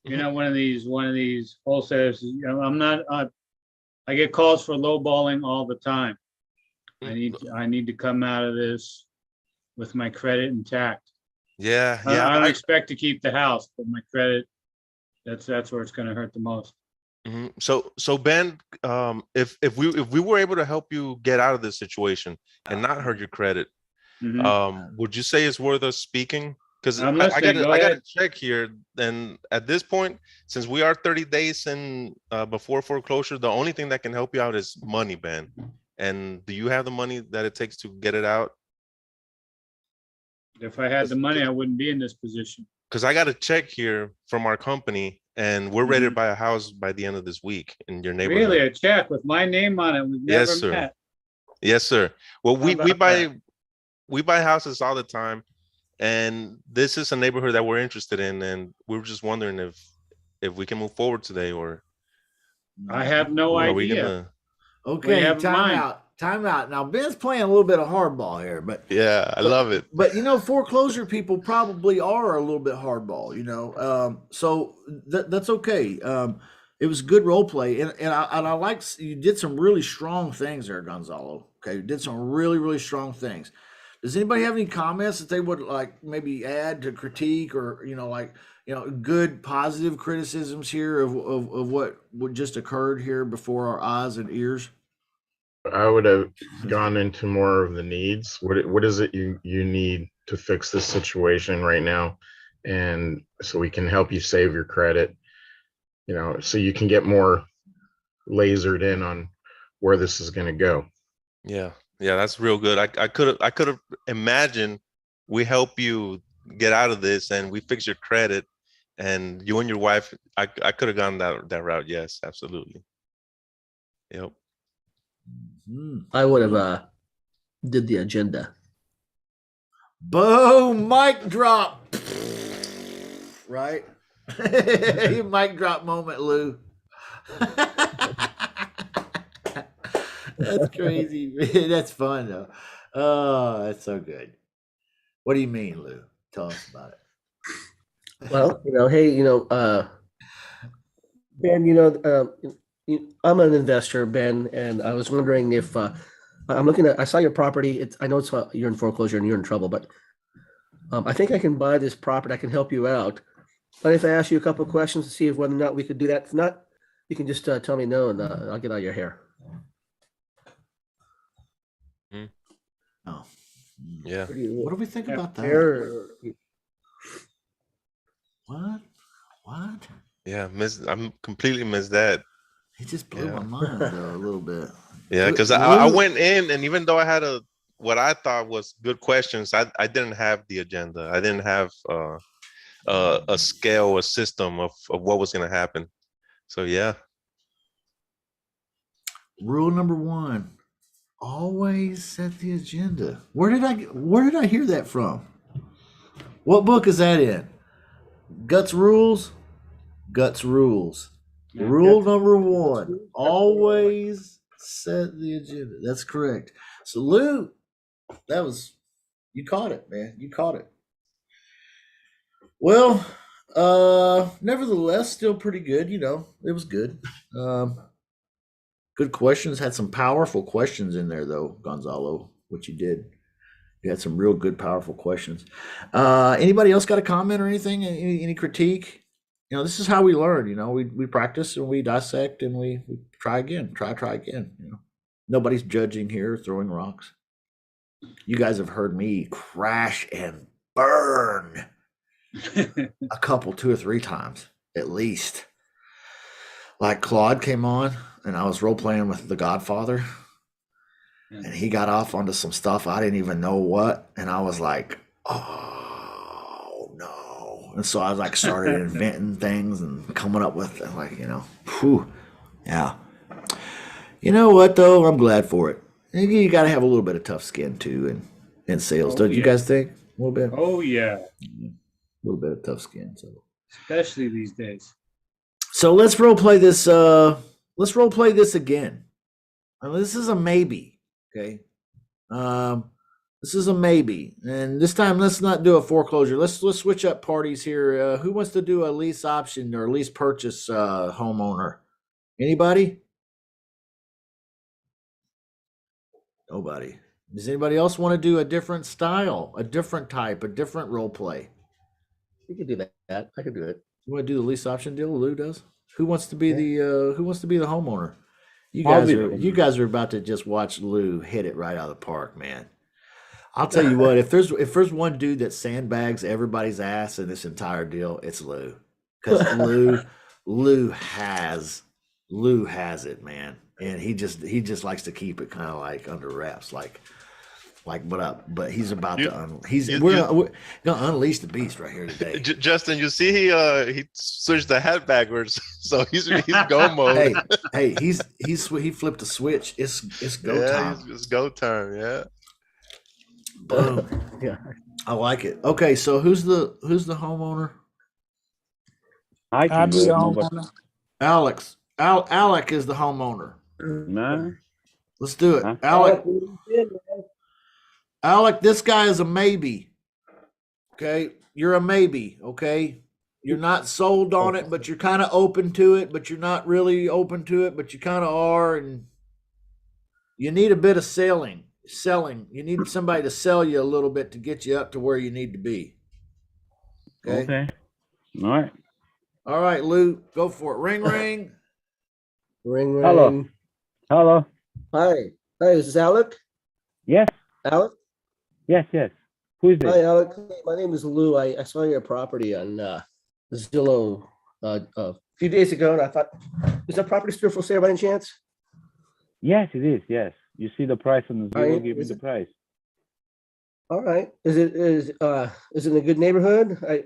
You're Mhm. not one of these wholesalers. I'm not. I get calls for lowballing all the time. I need to come out of this with my credit intact. Yeah, I yeah. don't expect to keep the house, but my credit, that's where it's going to hurt the most. Mhm. So Ben, if we were able to help you get out of this situation and not hurt your credit, would you say it's worth us speaking? Because I'm I listening. Go got ahead. to check here. And at this point, since we are 30 days in before foreclosure, the only thing that can help you out is money, Ben. And do you have the money that it takes to get it out? If I had the money, I wouldn't be in this position. Because I got a check here from our company, and we're ready to buy a house by the end of this week in your neighborhood. Really, a check with my name on it? We've never Yes, sir. met. Yes, sir. Well, How we about buy that? we buy houses all the time, and this is a neighborhood that we're interested in, and we were just wondering if we can move forward today, or I have no are we idea. gonna? Okay, have mine. time out. Now Ben's playing a little bit of hardball here, but Yeah, I love it. But foreclosure people probably are a little bit hardball, so that's okay. It was good role play, and I like you did some really strong things there, Gonzalo. Okay, you did some really, really strong things. Does anybody have any comments that they would like maybe add to critique, or good positive criticisms here of what just occurred here before our eyes and ears? I would have gone into more of the needs. What is it you need to fix this situation right now? And so we can help you save your credit, so you can get more lasered in on where this is going to go. Yeah, that's real good. I could have imagined we help you get out of this and we fix your credit, and you and your wife. I could have gone that route. Yes, absolutely. Yep. I would have did the agenda. Boom, mic drop. Right? Mic drop moment, Lou. That's crazy. That's fun though. Oh, that's so good. What do you mean, Lou? Tell us about it. Well, hey, Ben, I'm an investor, Ben, and I was wondering if I'm looking at. I saw your property. I know you're in foreclosure and you're in trouble, but I think I can buy this property. I can help you out. But if I ask you a couple of questions to see if whether or not we could do that, if not, you can just tell me no, and I'll get out of your hair. Oh, yeah. What do we think about that? What? Yeah, I'm completely missed that. He just blew my mind though, a little bit. Yeah, because I went in, and even though I had what I thought was good questions, I didn't have the agenda. I didn't have a scale, a system of what was going to happen. So yeah. Rule number 1: always set the agenda. Where did I hear that from? What book is that in? Guts Rules. Rule number 1: always set the agenda. That's correct. So Lou, you caught it, man. You caught it. Well, nevertheless, still pretty good. It was good. Good questions. Had some powerful questions in there, though, Gonzalo. What you did, you had some real good, powerful questions. Anybody else got a comment or anything? Any critique? This is how we learn. We practice and we dissect and we try again. Try again. Nobody's judging here, throwing rocks. You guys have heard me crash and burn a couple, 2 or 3 times at least. Like Claude came on and I was role playing with The Godfather, and he got off onto some stuff I didn't even know what, and I was like, oh no. And so I was like started inventing things and coming up with yeah. You know what though? I'm glad for it. You got to have a little bit of tough skin too in sales, don't you guys think? A little bit. Oh yeah. A little bit of tough skin. So especially these days. So let's role play this. Let's role play this again. This is a maybe. Okay. This is a maybe, and this time let's not do a foreclosure. Let's switch up parties here. Who wants to do a lease option or lease purchase homeowner? Anybody? Nobody. Does anybody else want to do a different style, a different type, a different role play? We could do that. I could do it. You want to do the lease option deal? Lou does. Who wants to be Who wants to be the homeowner? You I'll guys be the are. You homeowner. guys are about to just watch Lou hit it right out of the park, man. I'll tell you what. If there's one dude that sandbags everybody's ass in this entire deal, it's Lou. Because Lou has it, man, and he just likes to keep it kind of like under wraps, like but he's about we're gonna unleash the beast right here today. Justin, you see he switched the hat backwards, so he's go mode. hey, he flipped a switch. It's go time. It's go time. Yeah. Boom. Yeah. I like it. Okay, so who's the homeowner? I I'll can be do the it. homeowner. Alex. Alec is the homeowner. Nah. Let's do it. Huh? Alec, this guy is a maybe. Okay. You're a maybe. Okay. You're not sold on it, but you're kind of open to it, but you're not really open to it, but you kind of are. And you need a bit of selling. You need somebody to sell you a little bit to get you up to where you need to be. Okay. All right. All right, Lou, go for it. Ring, ring. Ring, ring. Hello. Hello. Hi. Hi, is this Alec? Yes. Alec? Yes. Yes. Who is Hi, this? Alec. My name is Lou. I saw your property on Zillow a few days ago, and I thought, is that property still for sale by any chance? Yes, it is. Yes. You see the price on the Are you- Zillow. Give me is the it- price. All right. Is it in a good neighborhood? I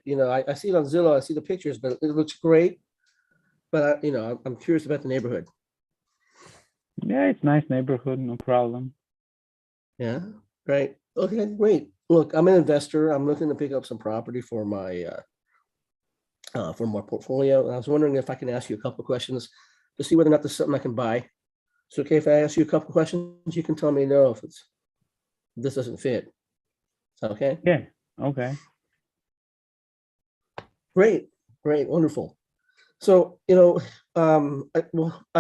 see it on Zillow. I see the pictures, but it looks great. But I'm curious about the neighborhood. Yeah, it's nice neighborhood. No problem. Yeah. Right. Okay. Great. Look, I'm an investor. I'm looking to pick up some property for my portfolio. And I was wondering if I can ask you a couple of questions to see whether or not there's something I can buy. It's okay if I ask you a couple of questions. You can tell me no if this doesn't fit. Is that okay? Yeah. Okay. Great, wonderful. So, I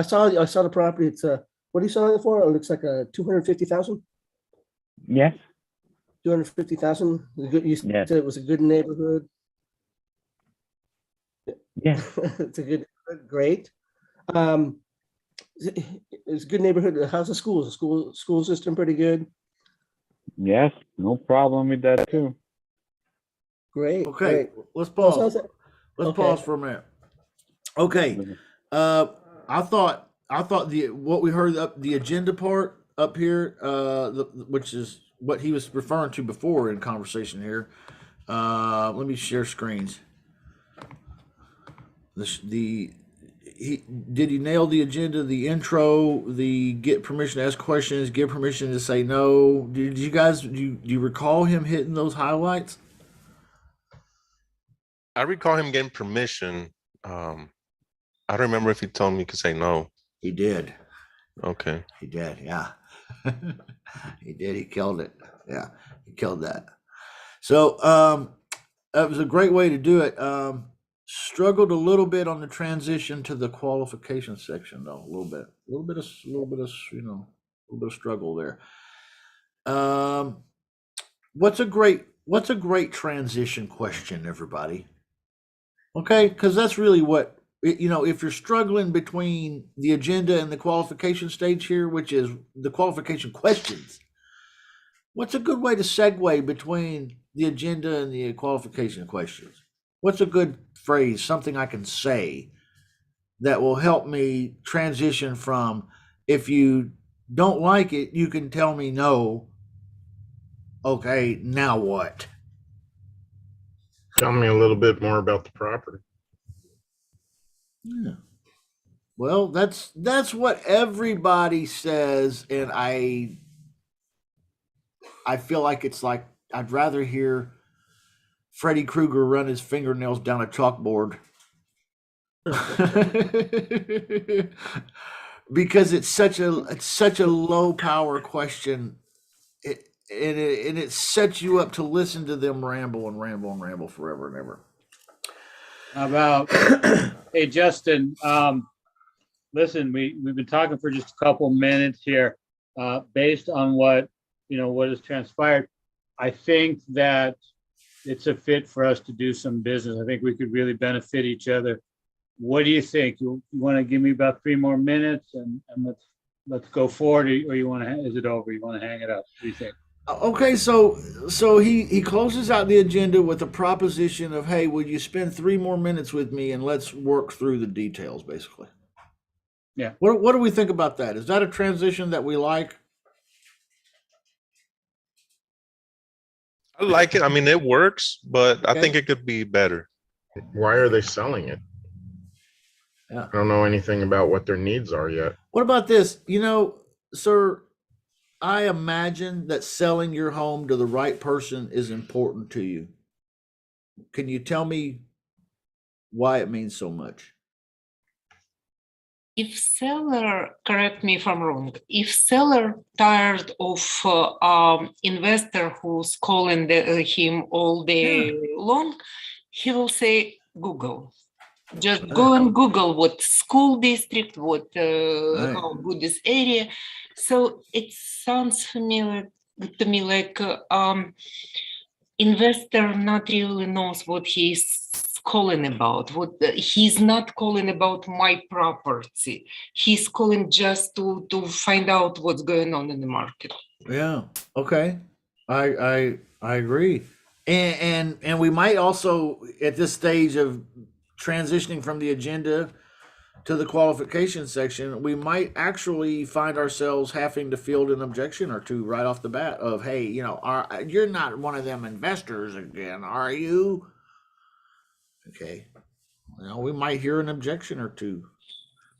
saw the property. It's what are you selling it for? It looks like a 250,000. Yes. 250,000. You Yes. said it was a good neighborhood. Yes. It's a good, great. It's a good neighborhood. How's the schools? The school system pretty good. Yes. No problem with that too. Great. Okay, great. let's Well, pause. sounds like- Let's okay. pause for a minute. Okay. I thought what we heard the agenda part up here, which is what he was referring to before in conversation here. Let me share screens. Did he nail the agenda, the intro, the get permission to ask questions, give permission to say no? Did you guys do you recall him hitting those highlights? I recall him getting permission. I don't remember if he told me he could say no. He did. Okay. He did, yeah. He did. He killed it. Yeah, he killed that. So that was a great way to do it. Struggled a little bit on the transition to the qualification section, though. A little bit of struggle there. What's a great transition question, everybody? Okay, because that's really what if you're struggling between the agenda and the qualification stage here, which is the qualification questions, what's a good way to segue between the agenda and the qualification questions? What's a good phrase, something I can say that will help me transition from, if you don't like it, you can tell me no. Okay, now what? Tell me a little bit more about the property. Yeah. Well, that's what everybody says, and I feel like it's like I'd rather hear Freddy Krueger run his fingernails down a chalkboard. Because it's such a low power question. It sets you up to listen to them ramble and ramble and ramble forever and ever. How about, hey, Justin, listen, we've been talking for just a couple minutes here. based on what has transpired, I think that it's a fit for us to do some business. I think we could really benefit each other. What do you think? You want to give me about 3 more minutes and let's go forward, or you want to? Is it over? You want to hang it up? What do you think? Okay, so he closes out the agenda with a proposition of, hey, will you spend 3 more minutes with me and let's work through the details, basically. Yeah. What do we think about that? Is that a transition that we like? I like it. I mean, it works, but I Okay. think it could be better. Why are they selling it? Yeah. I don't know anything about what their needs are yet. What about this? Sir, I imagine that selling your home to the right person is important to you. Can you tell me why it means so much? If seller, correct me if I'm wrong, if seller tired of investor who's calling him all day long, he will say Google. Just go and Google what school district, what how good this area. So it sounds familiar to me, like investor not really knows what he's calling about. He's not calling about my property. He's calling just to find out what's going on in the market. Yeah. Okay. I agree. And we might also, at this stage of transitioning from the agenda to the qualification section, we might actually find ourselves having to field an objection or two right off the bat of, hey, you're not one of them investors again, are you? Okay. We might hear an objection or two.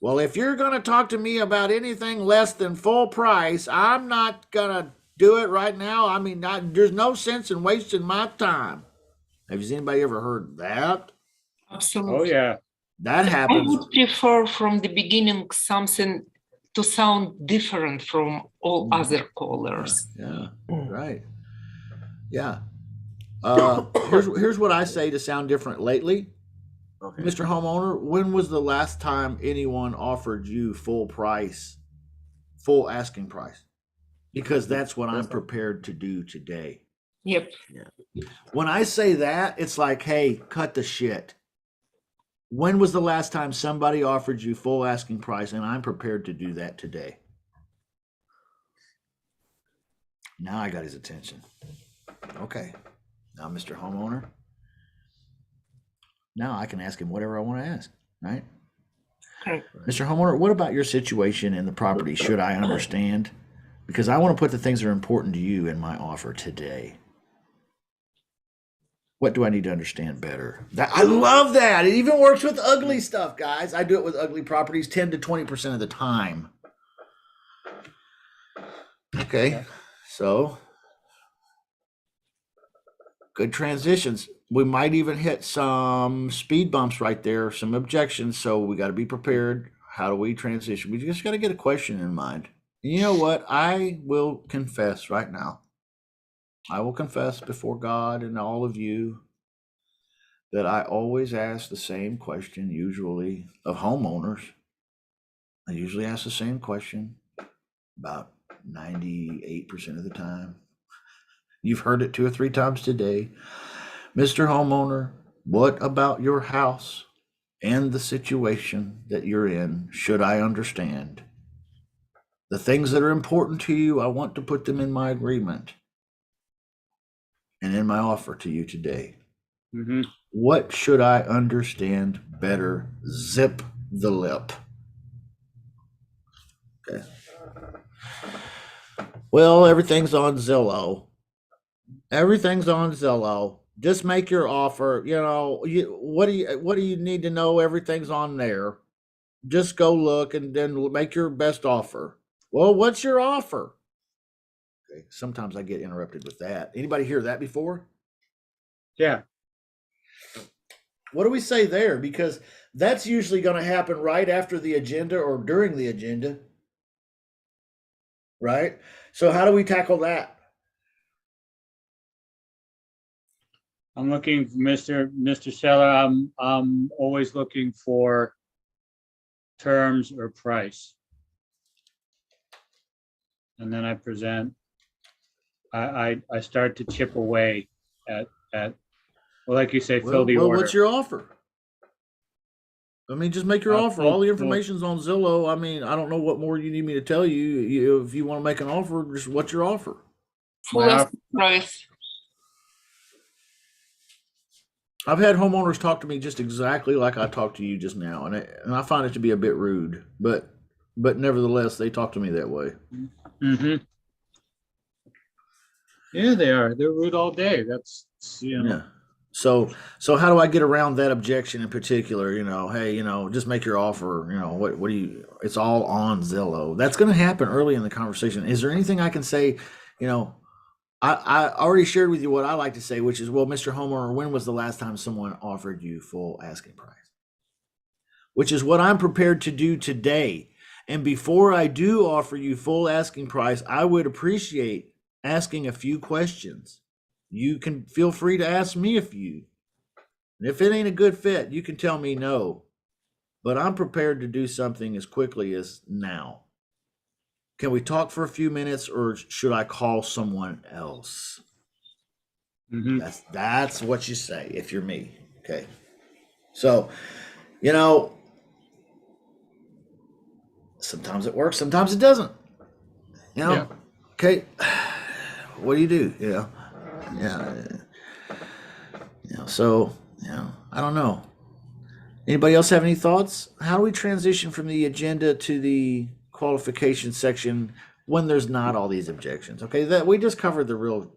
Well, if you're going to talk to me about anything less than full price, I'm not going to do it right now. I mean, there's no sense in wasting my time. Have anybody ever heard that? Absolutely. Oh, yeah. That I happens. would prefer from the beginning something to sound different from all other callers. Yeah, right. Yeah. Here's what I say to sound different lately. Okay. Mr. Homeowner, when was the last time anyone offered you full asking price? Because that's what I'm prepared to do today. Yep. Yeah. When I say that, it's like, hey, cut the shit. When was the last time somebody offered you full asking price? And I'm prepared to do that today. Now I got his attention. Okay. Now, Mr. Homeowner, now I can ask him whatever I want to ask, right? Okay. Mr. Homeowner, what about your situation in the property should I understand? Because I want to put the things that are important to you in my offer today. What do I need to understand better? I love that. It even works with ugly stuff, guys. I do it with ugly properties 10 to 20% of the time. Okay, so good transitions. We might even hit some speed bumps right there, some objections. So we got to be prepared. How do we transition? We just got to get a question in mind. And you know what? I will confess right now. I will confess before God and all of you that I always ask the same question, usually of homeowners. I usually ask the same question about 98% of the time. You've heard it 2 or 3 times today. Mr. Homeowner, what about your house and the situation that you're in should I understand? The things that are important to you, I want to put them in my agreement and in my offer to you today. Mm-hmm. What should I understand better? Zip the lip. Okay. Well, everything's on Zillow. Everything's on Zillow. Just make your offer. What do you need to know? Everything's on there. Just go look and then make your best offer. Well, what's your offer? Okay. Sometimes I get interrupted with that. Anybody hear that before? Yeah. What do we say there? Because that's usually going to happen right after the agenda or during the agenda. Right? So how do we tackle that? I'm looking for Mr. Seller. I'm always looking for terms or price. and then I present. I start to chip away at well, like you say, fill the order. What's your offer? I mean, just make your offer. All the information's on Zillow. I mean, I don't know what more you need me to tell you. If you want to make an offer, just what's your offer? Full asking price. I've had homeowners talk to me just exactly like I talked to you just now, and I find it to be a bit rude, but nevertheless, they talk to me that way. Mm-hmm. Yeah, they are. They're rude all day. That's, you know. Yeah. So how do I get around that objection in particular? You know, hey, you know, just make your offer. You know, what do you? It's all on Zillow. That's going to happen early in the conversation. Is there anything I can say? You know, I already shared with you what I like to say, which is, well, Mr. Homeowner, when was the last time someone offered you full asking price? Which is what I'm prepared to do today. And before I do offer you full asking price, I would appreciate asking a few questions. You can feel free to ask me a few. And if it ain't a good fit, you can tell me no. But I'm prepared to do something as quickly as now. Can we talk for a few minutes, or should I call someone else? Mm-hmm. That's what you say if you're me. Okay. So, you know, sometimes it works, sometimes it doesn't. You know? Yeah. Okay. What do you do? You know? Yeah. You know, so, you know, I don't know. Anybody else have any thoughts? How do we transition from the agenda to the qualification section when there's not all these objections? Okay, that we just covered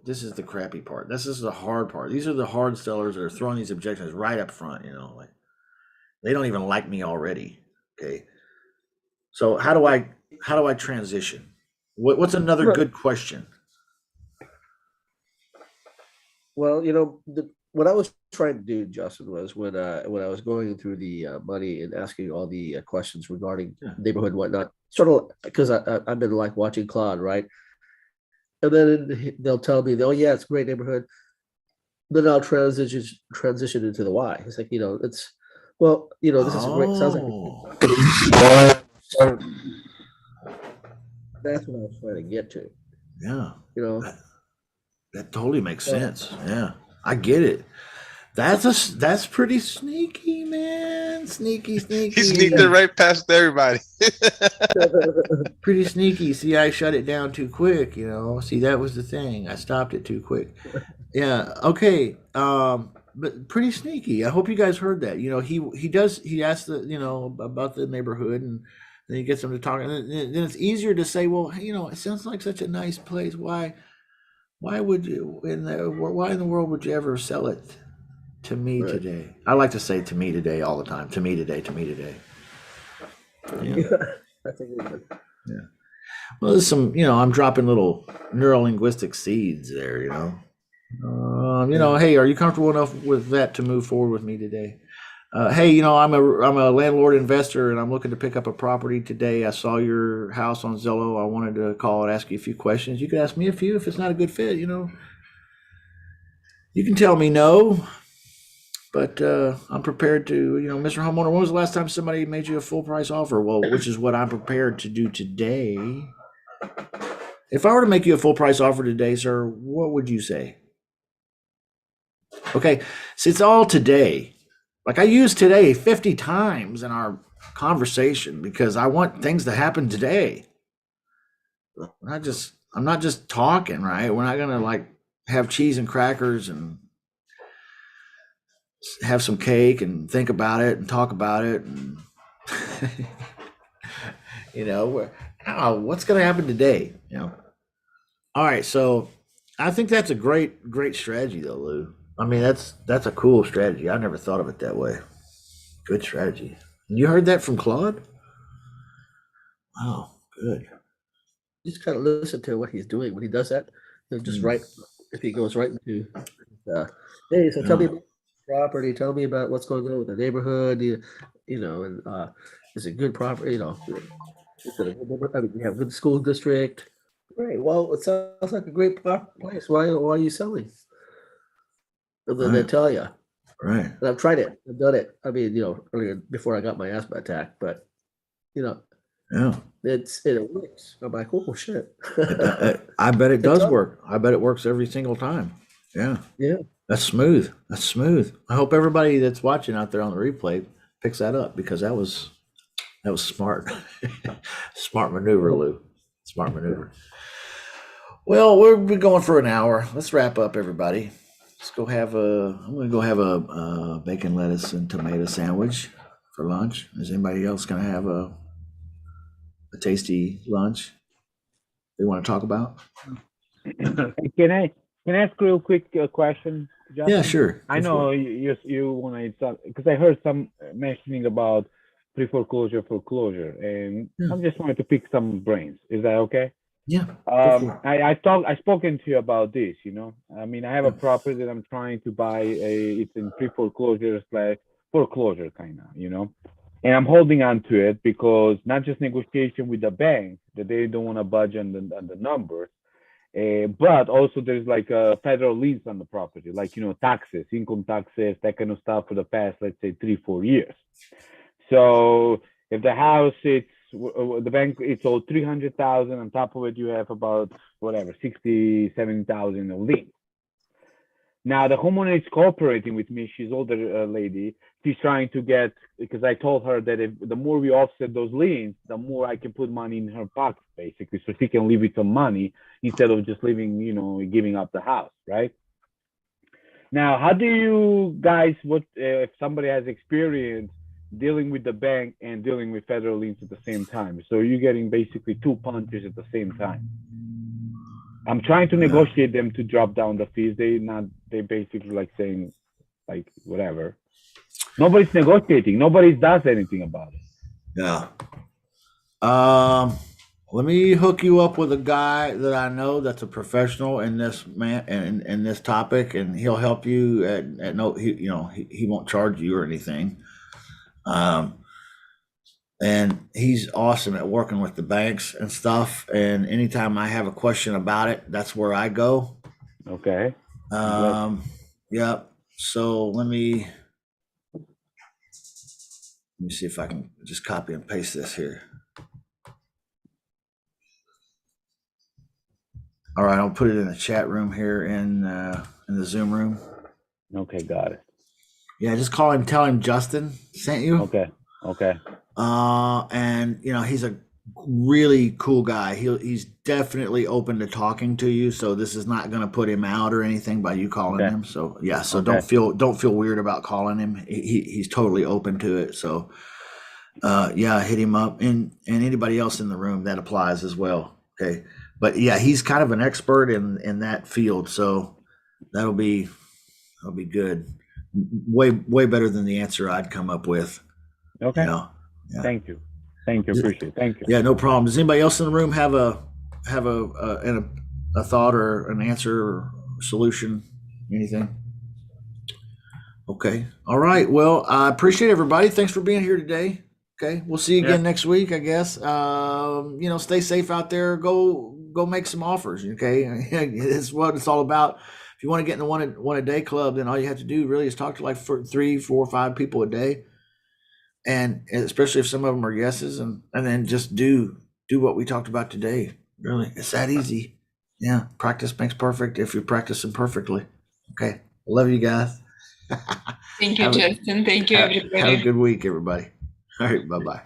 this is the crappy part. This is the hard part. These are the hard sellers that are throwing these objections right up front, you know, like they don't even like me already. Okay. So how do I transition? What's another good question? Well, you know, what I was trying to do, Justin, was when I was going through the money and asking all the questions regarding neighborhood and whatnot, sort of because I've been like watching Claude, right? And then they'll tell me, oh yeah, it's a great neighborhood. Then I'll transition into the why. It's like, you know, this is a great. Sounds like that's what I was trying to get to. Yeah. You know. That totally makes sense. Yeah, I get it. That's pretty sneaky, man. Sneaky. He sneaked it right past everybody. Pretty sneaky. See, I shut it down too quick. You know. See, that was the thing. I stopped it too quick. Yeah. Okay. But pretty sneaky. I hope you guys heard that. You know, he asks about the neighborhood, and then he gets them to talk, and then it's easier to say, well, you know, it sounds like such a nice place. Why would you why in the world would you ever sell it to me today? I like to say to me today all the time. To me today. Yeah. That's a good one. Yeah. Well, there's some, you know, I'm dropping little neurolinguistic seeds there, you know. You know, hey, are you comfortable enough with that to move forward with me today? Hey, you know, I'm a landlord investor, and I'm looking to pick up a property today. I saw your house on Zillow. I wanted to call and ask you a few questions. You could ask me a few. If it's not a good fit, you know, you can tell me no. But I'm prepared to, you know, Mr. Homeowner, when was the last time somebody made you a full price offer? Well, which is what I'm prepared to do today. If I were to make you a full price offer today, sir, what would you say? Okay, so it's all today. Like I used today 50 times in our conversation because I want things to happen today. I'm not just talking, right? We're not gonna like have cheese and crackers and have some cake and think about it and talk about it and you know, what's gonna happen today? You know. All right, so I think that's a great strategy though, Lou. I mean, that's a cool strategy. I never thought of it that way. Good strategy. You heard that from Claude? Wow, good. Just kind of listen to what he's doing when he does that. He'll just write, if he goes right into, hey, so tell me about property. Tell me about what's going on with the neighborhood. You know, and is it good property? You know, we have a good school district. Great. Well, it sounds like a great place. Why are you selling? And then they tell you. Right. And I've tried it. I've done it. I mean, you know, earlier before I got my asthma attack, but you know, Yeah. It works. I'm like, oh shit. I bet it does tough. work. I bet it works every single time. Yeah. Yeah. That's smooth. That's smooth. I hope everybody that's watching out there on the replay picks that up, because that was smart. Smart maneuver, Lou. Smart maneuver. Well, we've been going for an hour. Let's wrap up, everybody. Let's go have I'm going to go have a bacon, lettuce, and tomato sandwich for lunch. Is anybody else going to have a tasty lunch they want to talk about? Can I ask real quick question, Justin? Yeah, sure. I know you want to talk, because I heard some mentioning about pre-foreclosure, foreclosure, and Yeah. I'm just wanted to pick some brains. Is that okay? Yeah. I spoken to you about this. I mean, I have a property that I'm trying to buy. It's in pre-foreclosure / foreclosure kind of, and I'm holding on to it because not just negotiation with the bank that they don't want to budge on the numbers, but also there's like federal liens on the property, like taxes, income taxes, that kind of stuff for the past, let's say 3-4 years. So if the house, the bank, it's all 300,000. On top of it, you have about 60,000-70,000 of liens. Now the homeowner is cooperating with me. She's older lady. She's trying to get, because I told her that the more we offset those liens, the more I can put money in her pocket, basically, so she can leave with some money instead of just leaving, giving up the house, right? Now, how do you guys, if somebody has experience dealing with the bank and dealing with federal liens at the same time? So you're getting basically 2 punches at the same time. I'm trying to negotiate them to drop down the fees. They basically like saying, like, whatever. Nobody's negotiating. Nobody does anything about it. Yeah. Let me hook you up with a guy that I know that's a professional in this in this topic, and he'll help you at no, he won't charge you or anything. And he's awesome at working with the banks and stuff. And anytime I have a question about it, that's where I go. Okay. Yeah. So let me see if I can just copy and paste this here. All right, I'll put it in the chat room here in the Zoom room. Okay, got it. Yeah, just call him, tell him Justin sent you. Okay. And he's a really cool guy. He's definitely open to talking to you. So this is not going to put him out or anything by you calling him. So yeah, so don't feel weird about calling him. He's totally open to it. So yeah, hit him up, and anybody else in the room, that applies as well. Okay. But yeah, he's kind of an expert in that field. So that'll be good. Way better than the answer I'd come up with. Okay. Yeah. Thank you. Appreciate it. Thank you. Yeah, no problem. Does anybody else in the room have a thought or an answer or solution? Anything? Okay. All right. Well, I appreciate everybody. Thanks for being here today. Okay. We'll see you again next week, I guess. Stay safe out there. Go make some offers. Okay. It's what it's all about. If you want to get in the one a day club, then all you have to do really is talk to like 3, 4, 5 people a day. And especially if some of them are yeses, and then just do what we talked about today. Really, it's that easy. Yeah, practice makes perfect if you're practicing perfectly. Okay, love you guys. Thank you, Justin. Thank you, everybody. Have a good week, everybody. All right, bye-bye.